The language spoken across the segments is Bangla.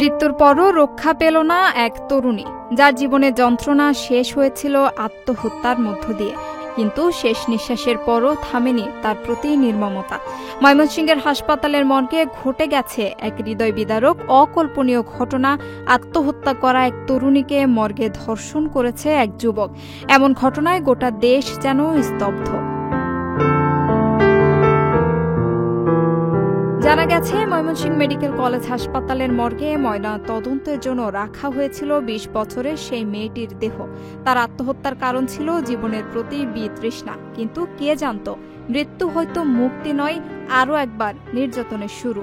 মৃত্যুর পরও রক্ষা পেল না এক তরুণী, যার জীবনের যন্ত্রণা শেষ হয়েছিল আত্মহত্যার মধ্য দিয়ে। কিন্তু শেষ নিঃশ্বাসের পরও থামেনি তার প্রতি নির্মমতা। ময়মনসিংহের হাসপাতালের মর্গে ঘটে গেছে এক হৃদয় বিদারক অকল্পনীয় ঘটনা। আত্মহত্যা করা এক তরুণীকে মর্গে ধর্ষণ করেছে এক যুবক। এমন ঘটনায় গোটা দেশ যেন স্তব্ধ। জানা গেছে, ময়মনসিংহ মেডিকেল কলেজ হাসপাতালের মর্গে ময়না তদন্তের জন্য রাখা হয়েছিল ২০ বছরের সেই মেয়েটির দেহ। তার আত্মহত্যার কারণ ছিল জীবনের প্রতি বিতৃষ্ণা। কিন্তু কে জানত, মৃত্যু হয়তো মুক্তি নয়, আরও একবার নির্যাতনের শুরু।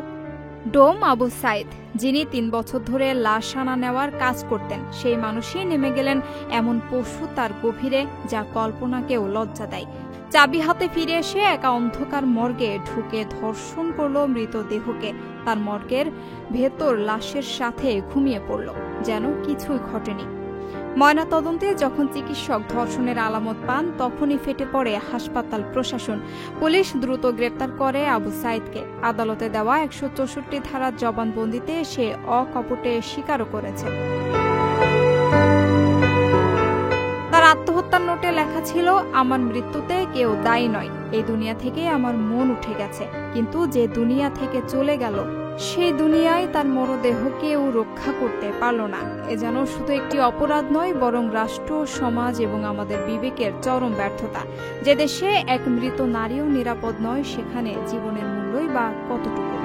ডোম আবু সাইদ, যিনি ৩ বছর ধরে লাশ আনা নেওয়ার কাজ করতেন, সেই মানুষই নেমে গেলেন এমন পশু তার গভীরে, যা কল্পনাকেও লজ্জা দেয়। চাবি হাতে ফিরে এসে একা অন্ধকার মর্গে ঢুকে ধর্ষণ করল মৃতদেহকে। তার মর্গের ভেতর লাশের সাথে ঘুমিয়ে পড়ল, যেন কিছুই ঘটেনি। ময়নাতদন্তে যখন চিকিৎসক ধর্ষণের আলামত পান, তখনই ফেটে পড়ে হাসপাতাল প্রশাসন। পুলিশ দ্রুত গ্রেপ্তার করে আবু সাইদকে। আদালতে দেওয়া ১৬৪ ধারার জবানবন্দিতে সে অকপটে স্বীকারও করেছে। তার আত্মহত্যার নোটে লেখা ছিল, আমার মৃত্যুতে কেউ দায়ী নয়, এই দুনিয়া থেকে আমার মন উঠে গেছে। কিন্তু যে দুনিয়া থেকে চলে গেল, সেই দুনিয়ায় তার মরদেহ কেউ রক্ষা করতে পারল না। এ যেন শুধু একটি অপরাধ নয়, বরং রাষ্ট্র, সমাজ এবং আমাদের বিবেকের চরম ব্যর্থতা। যে দেশে এক মৃত নারীও নিরাপদ নয়, সেখানে জীবনের মূল্যই বা কতটুকু।